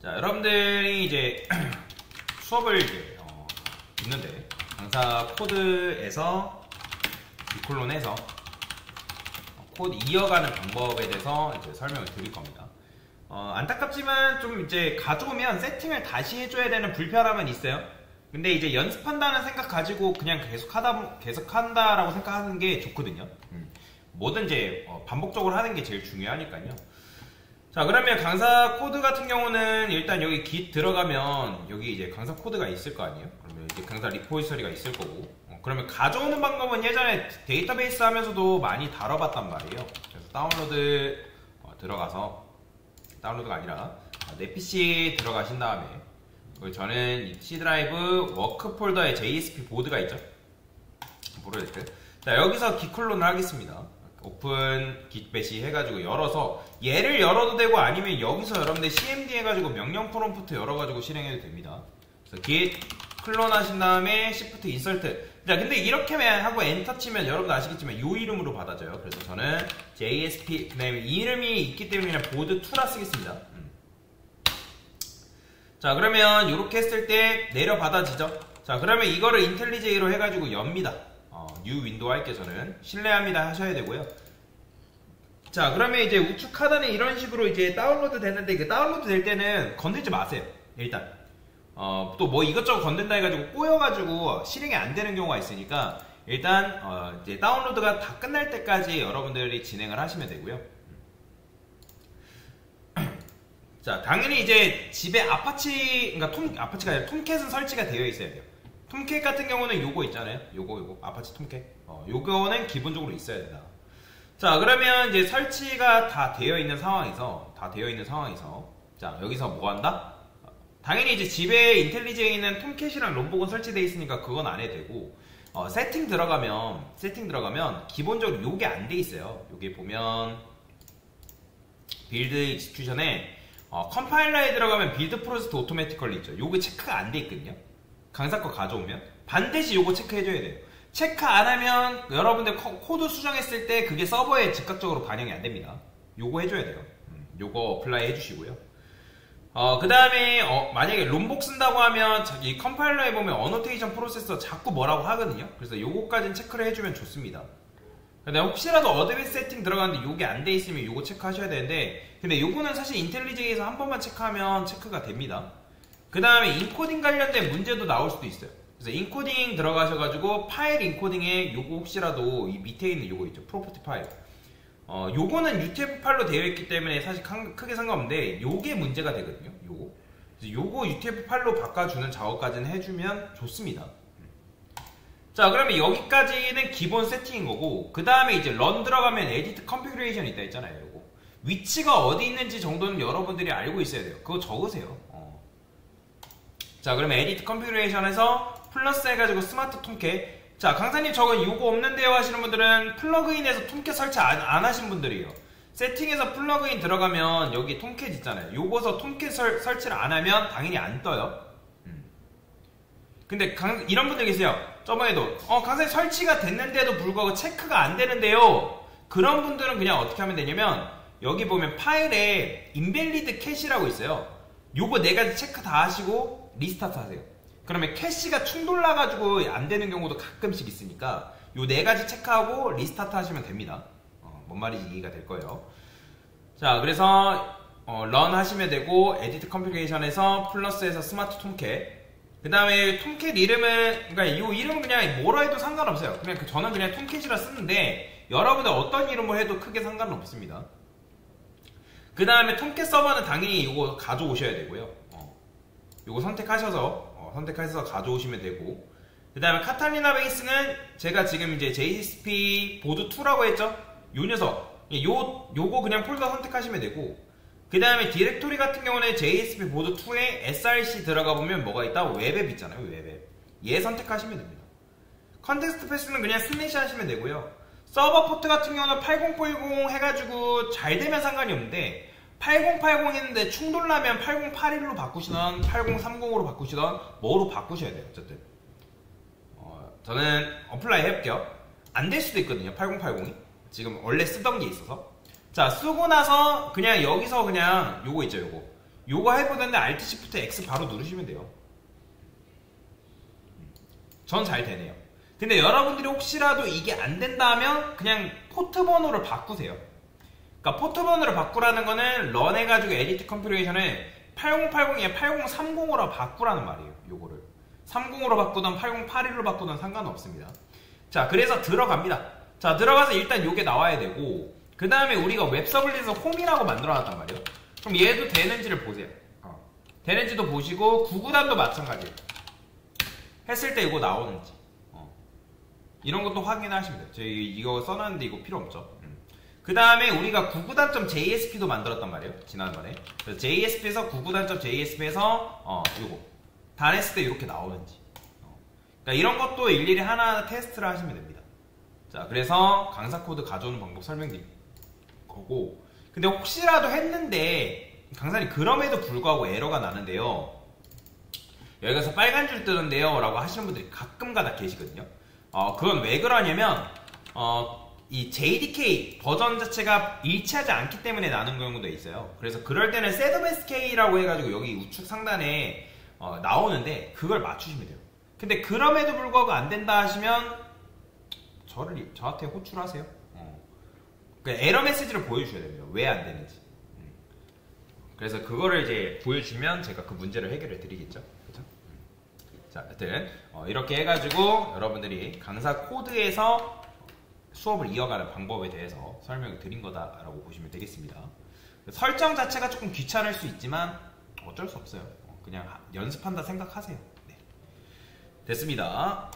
자, 여러분들이 이제 수업을 이제 듣는데 강사 코드에서 이콜론해서 코드 이어가는 방법에 대해서 이제 설명을 드릴 겁니다. 안타깝지만 좀 이제 가져오면 세팅을 다시 해줘야 되는 불편함은 있어요. 근데 이제 연습한다는 생각 가지고 그냥 계속한다라고 생각하는 게 좋거든요. 뭐든 이제 반복적으로 하는 게 제일 중요하니까요. 자, 그러면 강사 코드 같은 경우는 일단 여기 git 들어가면 여기 이제 강사 코드가 있을 거 아니에요? 그러면 이제 강사 리포지터리가 있을 거고, 그러면 가져오는 방법은 예전에 데이터베이스 하면서도 많이 다뤄봤단 말이에요. 그래서 다운로드 들어가서, 다운로드가 아니라 내 PC 들어가신 다음에 저는 이 C 드라이브 워크 폴더에 JSP 보드가 있죠. 프로젝트. 자, 여기서 git 클론을 하겠습니다. 오픈 git 배시 해가지고 열어서 얘를 열어도 되고 아니면 여기서 여러분들 cmd 해가지고 명령 프롬프트 열어가지고 실행해도 됩니다. 그래서 git 클론 하신 다음에 shift insert. 자, 근데 이렇게만 하고 엔터 치면 여러분들 아시겠지만 요 이름으로 받아져요. 그래서 저는 JSP 그 다음에 이름이 있기 때문에 그냥 보드 2라 쓰겠습니다. 자, 그러면 이렇게 했을 때 내려 받아지죠. 자, 그러면 이거를 인텔리제이로 해가지고 엽니다. 뉴 윈도우 할게. 저는 실례합니다 하셔야 되고요. 자, 그러면 이제 우측 하단에 이런 식으로 이제 다운로드 되는데, 그 다운로드 될 때는 건들지 마세요. 일단 또 뭐 이것저것 건든다 해가지고 꼬여가지고 실행이 안 되는 경우가 있으니까 일단 이제 다운로드가 다 끝날 때까지 여러분들이 진행을 하시면 되고요. 자, 당연히 이제 집에 아파치, 그러니까 아파치가 아니라 톰캣은 설치가 되어 있어야 돼요. 톰캣 같은 경우는 요거 있잖아요. 요거 아파치 톰캣. 요거는 기본적으로 있어야 된다. 자, 그러면 이제 설치가 다 되어 있는 상황에서, 자, 여기서 뭐 한다? 당연히 이제 집에 인텔리제이는 톰캣이랑 롬복은 설치되어 있으니까 그건 안 해도 되고, 세팅 들어가면 기본적으로 요게 안 돼 있어요. 요게 보면 빌드 익스큐션에 컴파일러에 들어가면 빌드 프로세스 오토매티컬리 있죠. 요게 체크가 안 돼 있거든요. 강사 거 가져오면 반드시 요거 체크해줘야 돼요. 체크 안 하면 여러분들 코드 수정했을 때 그게 서버에 즉각적으로 반영이 안 됩니다. 요거 해줘야 돼요. 요거 어플라이 해주시고요. 그 다음에 만약에 롬복 쓴다고 하면 이 컴파일러에 보면 어노테이션 프로세서 자꾸 뭐라고 하거든요. 그래서 요거까지는 체크를 해주면 좋습니다. 근데 혹시라도 어드밴스 세팅 들어가는데 요게 안 돼 있으면 요거 체크하셔야 되는데, 근데 요거는 사실 인텔리제이에서 한 번만 체크하면 체크가 됩니다. 그 다음에 인코딩 관련된 문제도 나올 수도 있어요. 그래서 인코딩 들어가셔가지고 파일 인코딩에 요거 혹시라도 이 밑에 있는 요거 있죠. 프로퍼티 파일. 요거는 UTF 파일로 되어 있기 때문에 사실 크게 상관없는데 요게 문제가 되거든요. 요거. 그래서 요거 UTF 파일로 바꿔주는 작업까지는 해주면 좋습니다. 자, 그러면 여기까지는 기본 세팅인 거고, 그 다음에 이제 런 들어가면 에디트 컨피그레이션 있다 했잖아요. 요거. 위치가 어디 있는지 정도는 여러분들이 알고 있어야 돼요. 그거 적으세요. 자, 그러면 에디트 컨피그레이션에서 플러스 해가지고 스마트 톰캣. 자, 강사님 저거 요거 없는데요 하시는 분들은 플러그인에서 톰캣 설치 안 하신 분들이에요. 세팅에서 플러그인 들어가면 여기 톰캣 있잖아요. 요거서 톰캣 설치를 안 하면 당연히 안 떠요. 근데 이런 분들 계세요. 저번에도 강사님 설치가 됐는데도 불구하고 체크가 안 되는데요. 그런 분들은 그냥 어떻게 하면 되냐면 여기 보면 파일에 인밸리드 캣이라고 있어요. 요거 4가지 체크 다 하시고 리스타트 하세요. 그러면 캐시가 충돌 나가지고 안 되는 경우도 가끔씩 있으니까 요 4가지 체크하고 리스타트 하시면 됩니다. 뭔 말인지 이해가 될 거예요. 자, 그래서 런 하시면 되고, 에디트 컨피그레이션에서 플러스에서 스마트 톰캣. 그 다음에 톰캣 이름은, 그러니까 이 이름은 그냥 뭐라 해도 상관없어요. 그냥 저는 그냥 톰캣이라 쓰는데 여러분들 어떤 이름을 해도 크게 상관은 없습니다. 그 다음에 톰캣 서버는 당연히 이거 가져오셔야 되고요. 요거 선택하셔서 가져오시면 되고, 그 다음에 카탈리나 베이스는 제가 지금 이제 JSP 보드 2라고 했죠? 요 녀석, 요거 그냥 폴더 선택하시면 되고, 그 다음에 디렉토리 같은 경우는 JSP 보드 2에 src 들어가 보면 뭐가 있다? 웹앱 있잖아요. 웹앱. 얘 선택하시면 됩니다. 컨텍스트 패스는 그냥 슬래시 하시면 되고요. 서버 포트 같은 경우는 8080 해가지고 잘 되면 상관이 없는데, 8080 했는데 충돌나면 8081로 바꾸시던 8030으로 바꾸시던 뭐로 바꾸셔야 돼요. 어쨌든 저는 어플라이 해볼게요. 안 될 수도 있거든요. 8080이 지금 원래 쓰던 게 있어서. 자, 쓰고 나서 그냥 여기서 그냥 요거 있죠. 요거 해보는데 Alt Shift X 바로 누르시면 돼요. 전 잘 되네요. 근데 여러분들이 혹시라도 이게 안 된다면 그냥 포트 번호를 바꾸세요. 그러니까 포트 번호를 바꾸라는 거는 런 해가지고 에디트 컨피그레이션을 8080에 8030으로 바꾸라는 말이에요. 요거를 30으로 바꾸든 8081로 바꾸든 상관없습니다. 자, 그래서 들어갑니다. 자, 들어가서 일단 요게 나와야 되고, 그 다음에 우리가 웹서블릿에서 홈이라고 만들어놨단 말이에요. 그럼 얘도 되는지를 보세요. 되는지도 보시고 구구단도 마찬가지예요. 했을 때 이거 나오는지 이런 것도 확인하시면 돼요. 저희 이거 써놨는데 이거 필요 없죠. 그 다음에 우리가 구구단.jsp도 만들었단 말이에요. 지난번에. 그래서 JSP에서 구구단.jsp에서 요거 단 했을 때 이렇게 나오는지. 그러니까 이런 것도 일일이 하나 테스트를 하시면 됩니다. 자, 그래서 강사 코드 가져오는 방법 설명드릴 거고, 근데 혹시라도 했는데 강사님 그럼에도 불구하고 에러가 나는데요. 여기 가서 빨간 줄 뜨는데요 라고 하시는 분들이 가끔가다 계시거든요. 그건 왜 그러냐면 이 JDK 버전 자체가 일치하지 않기 때문에 나는 경우도 있어요. 그래서 그럴 때는 setBestK라고 해가지고 여기 우측 상단에 나오는데 그걸 맞추시면 돼요. 근데 그럼에도 불구하고 안 된다 하시면 저한테 호출하세요. 그러니까 에러 메시지를 보여주셔야 됩니다. 왜 안 되는지. 그래서 그거를 이제 보여주면 제가 그 문제를 해결해 드리겠죠. 그렇죠? 자, 하여튼 이렇게 해가지고 여러분들이 강사 코드에서 수업을 이어가는 방법에 대해서 설명을 드린 거다라고 보시면 되겠습니다. 설정 자체가 조금 귀찮을 수 있지만 어쩔 수 없어요. 그냥 연습한다 생각하세요. 네. 됐습니다.